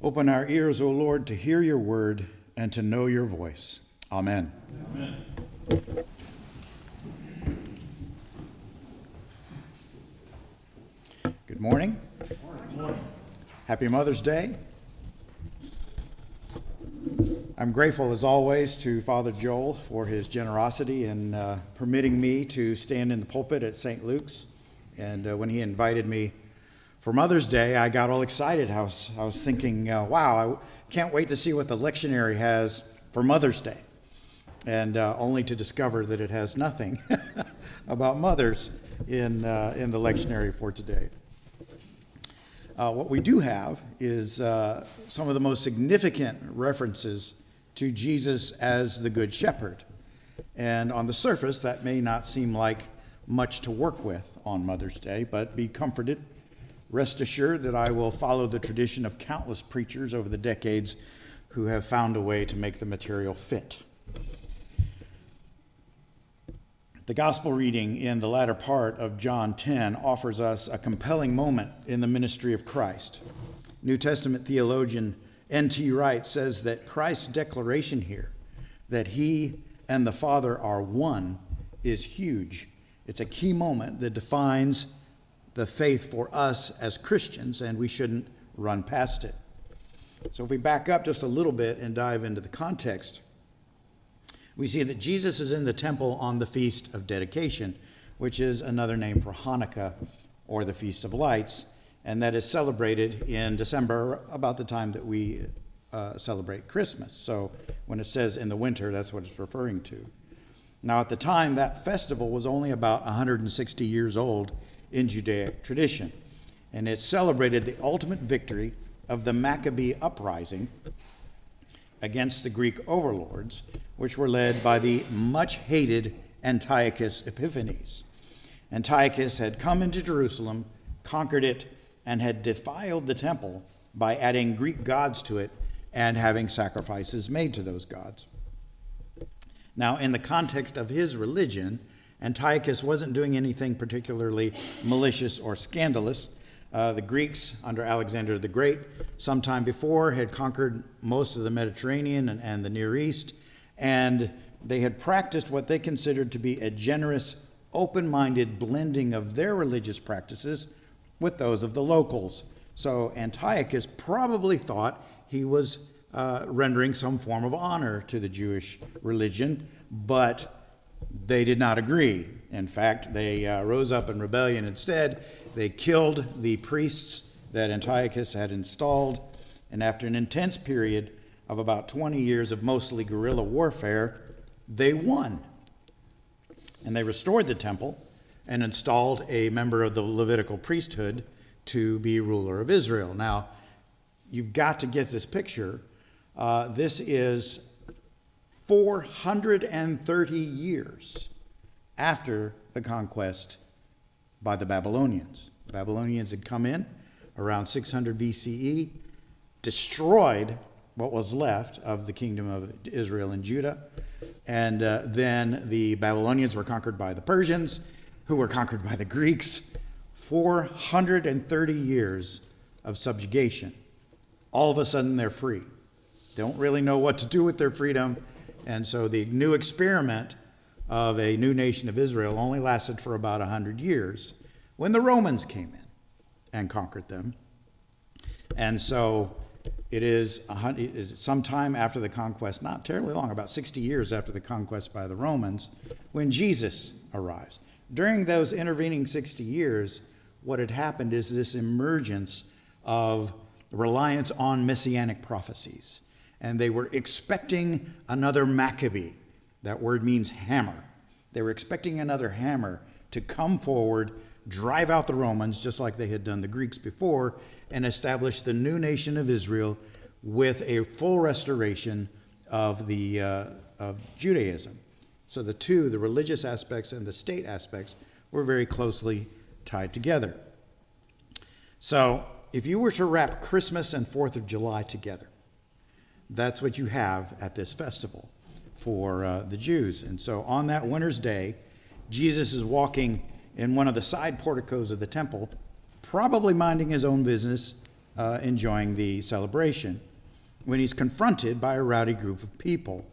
Open our ears, O Lord, to hear your word and to know your voice. Amen. Amen. Good morning. Good morning. Happy Mother's Day. I'm grateful, as always, to Father Joel for his generosity in permitting me to stand in the pulpit at St. Luke's. And when he invited me for Mother's Day, I got all excited. I was thinking, wow, I can't wait to see what the lectionary has for Mother's Day. And only to discover that it has nothing about mothers in the lectionary for today. What we do have is some of the most significant references to Jesus as the Good Shepherd. And on the surface, that may not seem like much to work with on Mother's Day, but be comforted. Rest assured that I will follow the tradition of countless preachers over the decades who have found a way to make the material fit. The gospel reading in the latter part of John 10 offers us a compelling moment in the ministry of Christ. New Testament theologian N.T. Wright says that Christ's declaration here, that he and the Father are one, is huge. It's a key moment that defines the faith for us as Christians, and we shouldn't run past it. So if we back up just a little bit and dive into the context, we see that Jesus is in the temple on the Feast of Dedication, which is another name for Hanukkah, or the Feast of Lights, and that is celebrated in December, about the time that we celebrate Christmas. So when it says in the winter, that's what it's referring to. Now at the time, that festival was only about 160 years old in Judaic tradition, and it celebrated the ultimate victory of the Maccabee uprising against the Greek overlords, which were led by the much-hated Antiochus Epiphanes. Antiochus had come into Jerusalem, conquered it, and had defiled the temple by adding Greek gods to it and having sacrifices made to those gods. Now, in the context of his religion, Antiochus wasn't doing anything particularly malicious or scandalous. The Greeks, under Alexander the Great, sometime before, had conquered most of the Mediterranean and the Near East, and they had practiced what they considered to be a generous, open-minded blending of their religious practices with those of the locals. So Antiochus probably thought he was rendering some form of honor to the Jewish religion, but they did not agree. In fact, they rose up in rebellion instead. They killed the priests that Antiochus had installed, and after an intense period of about 20 years of mostly guerrilla warfare, they won. And they restored the temple and installed a member of the Levitical priesthood to be ruler of Israel. Now, you've got to get this picture. This is 430 years after the conquest by the Babylonians. The Babylonians had come in around 600 BCE, destroyed what was left of the kingdom of Israel and Judah, and then the Babylonians were conquered by the Persians, who were conquered by the Greeks. 430 years of subjugation. All of a sudden, they're free. Don't really know what to do with their freedom, and so the new experiment of a new nation of Israel only lasted for about 100 years when the Romans came in and conquered them. And so it is sometime after the conquest, not terribly long, about 60 years after the conquest by the Romans, when Jesus arrives. During those intervening 60 years, what had happened is this emergence of reliance on messianic prophecies. And they were expecting another Maccabee. That word means hammer. They were expecting another hammer to come forward, drive out the Romans, just like they had done the Greeks before, and establish the new nation of Israel with a full restoration of Judaism. So the two, the religious aspects and the state aspects, were very closely tied together. So if you were to wrap Christmas and 4th of July together, that's what you have at this festival for the Jews. And so on that winter's day, Jesus is walking in one of the side porticos of the temple, probably minding his own business, enjoying the celebration when he's confronted by a rowdy group of people.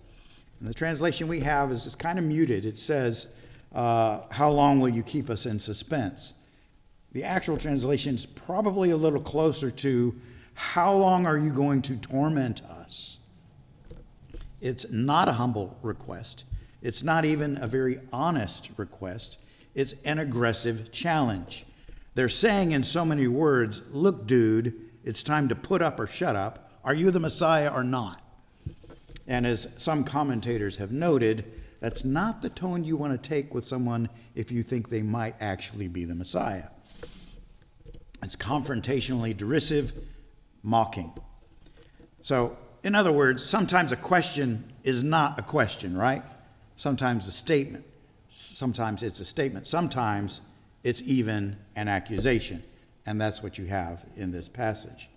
And the translation we have is kind of muted. It says, how long will you keep us in suspense? The actual translation is probably a little closer to, how long are you going to torment us? It's not a humble request. It's not even a very honest request. It's an aggressive challenge. They're saying in so many words, look, dude, it's time to put up or shut up. Are you the Messiah or not? And as some commentators have noted, that's not the tone you want to take with someone if you think they might actually be the Messiah. It's confrontationally derisive, mocking. So, in other words, sometimes a question is not a question, right? Sometimes a statement. Sometimes it's a statement. Sometimes it's even an accusation. And that's what you have in this passage.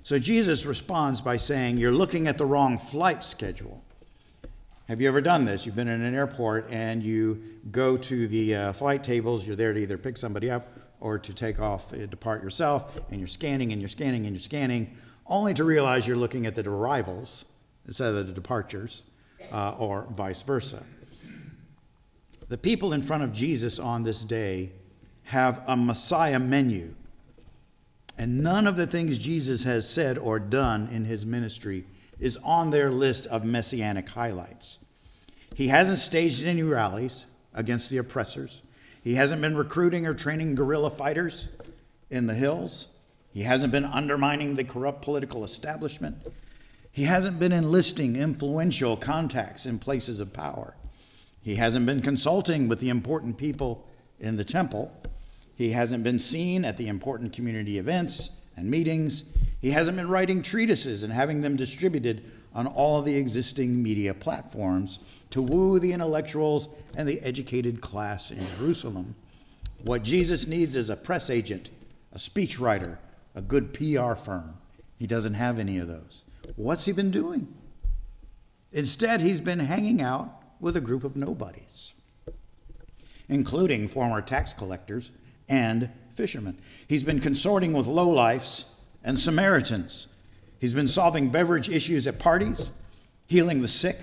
So Jesus responds by saying, you're looking at the wrong flight schedule. Have you ever done this? You've been in an airport and you go to the flight tables. You're there to either pick somebody up or to take off, depart yourself, and you're scanning and you're scanning and you're scanning, only to realize you're looking at the arrivals instead of the departures, or vice versa. The people in front of Jesus on this day have a Messiah menu. And none of the things Jesus has said or done in his ministry is on their list of messianic highlights. He hasn't staged any rallies against the oppressors. He hasn't been recruiting or training guerrilla fighters in the hills. He hasn't been undermining the corrupt political establishment. He hasn't been enlisting influential contacts in places of power. He hasn't been consulting with the important people in the temple. He hasn't been seen at the important community events and meetings. He hasn't been writing treatises and having them distributed on all the existing media platforms to woo the intellectuals and the educated class in Jerusalem. What Jesus needs is a press agent, a speechwriter, a good PR firm. He doesn't have any of those. What's he been doing? Instead, he's been hanging out with a group of nobodies, including former tax collectors and fishermen. He's been consorting with lowlifes and Samaritans. He's been solving beverage issues at parties, healing the sick,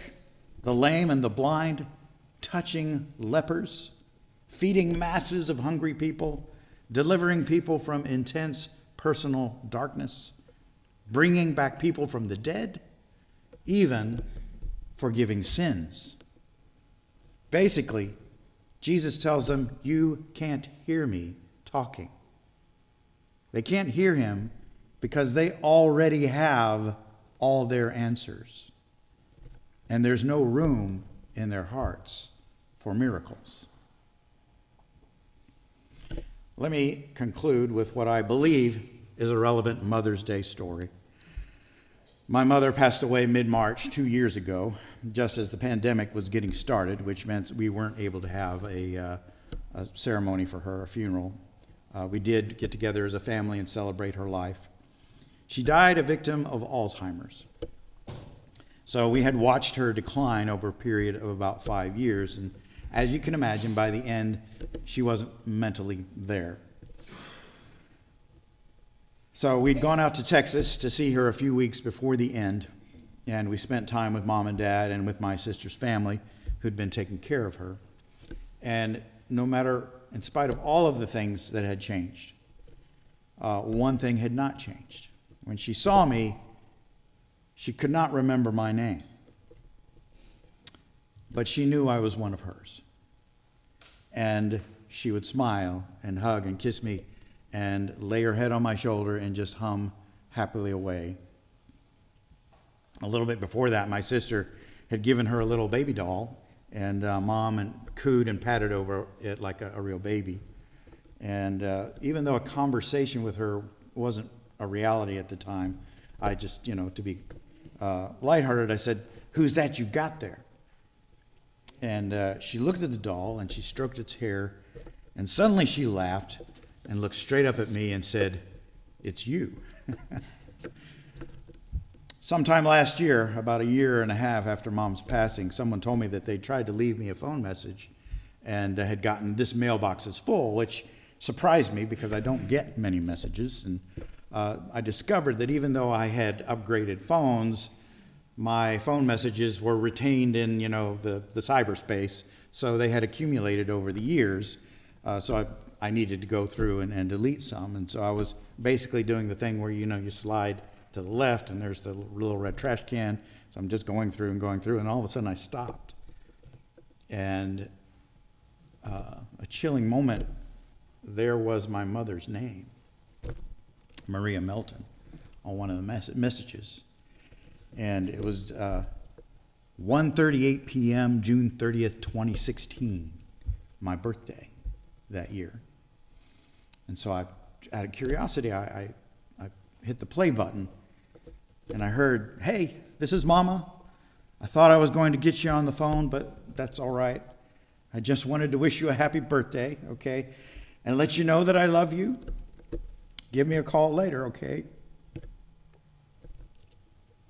the lame and the blind, touching lepers, feeding masses of hungry people, delivering people from intense personal darkness, bringing back people from the dead, even forgiving sins. Basically, Jesus tells them, you can't hear me talking. They can't hear him because they already have all their answers. And there's no room in their hearts for miracles. Let me conclude with what I believe is a relevant Mother's Day story. My mother passed away mid-March 2 years ago, just as the pandemic was getting started, which meant we weren't able to have a ceremony for her, a funeral. We did get together as a family and celebrate her life. She died a victim of Alzheimer's. So we had watched her decline over a period of about 5 years, and as you can imagine, by the end, she wasn't mentally there. So we'd gone out to Texas to see her a few weeks before the end, and we spent time with Mom and Dad and with my sister's family who'd been taking care of her. And no matter, in spite of all of the things that had changed, one thing had not changed. When she saw me, she could not remember my name, but she knew I was one of hers. And she would smile and hug and kiss me and lay her head on my shoulder and just hum happily away. A little bit before that, my sister had given her a little baby doll, and Mom cooed and patted over it like a real baby. And even though a conversation with her wasn't a reality at the time, I just, to be lighthearted, I said, "Who's that you got there?" And she looked at the doll and she stroked its hair, and suddenly she laughed and looked straight up at me and said, "It's you." Sometime last year, about a year and a half after Mom's passing, someone told me that they tried to leave me a phone message and had gotten, "This mailbox is full," which surprised me because I don't get many messages. And I discovered that even though I had upgraded phones, my phone messages were retained in, the cyberspace, so they had accumulated over the years. So I needed to go through and delete some, and so I was basically doing the thing where, you slide to the left, and there's the little red trash can, so I'm just going through, and all of a sudden I stopped. And a chilling moment, there was my mother's name, Maria Melton, on one of the messages. And it was 1:38 p.m., June 30th, 2016, my birthday that year. And so out of curiosity, I hit the play button, and I heard, "Hey, this is Mama. I thought I was going to get you on the phone, but that's all right. I just wanted to wish you a happy birthday, okay? And let you know that I love you. Give me a call later, okay?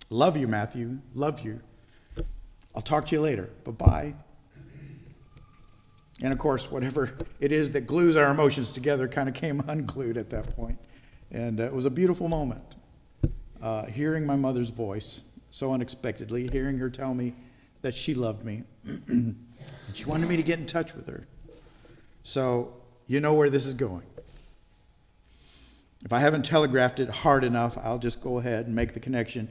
Love you, Matthew. Love you. I'll talk to you later. Bye-bye." And of course, whatever it is that glues our emotions together kind of came unglued at that point. And it was a beautiful moment. Hearing my mother's voice so unexpectedly, hearing her tell me that she loved me. And she wanted me to get in touch with her. So you know where this is going. If I haven't telegraphed it hard enough, I'll just go ahead and make the connection.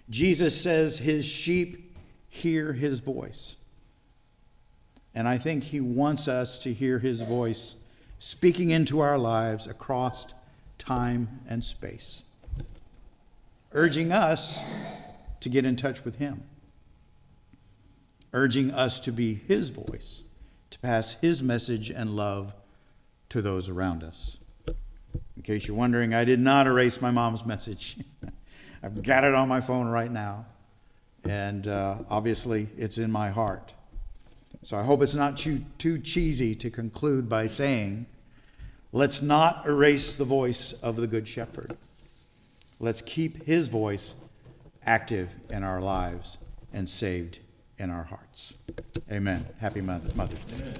Jesus says his sheep hear his voice. And I think he wants us to hear his voice speaking into our lives across time and space, urging us to get in touch with him, urging us to be his voice, to pass his message and love to those around us. In case you're wondering, I did not erase my mom's message. I've got it on my phone right now, and obviously it's in my heart. So I hope it's not too cheesy to conclude by saying, let's not erase the voice of the Good Shepherd. Let's keep his voice active in our lives and saved in our hearts. Amen. Happy Mother's Day.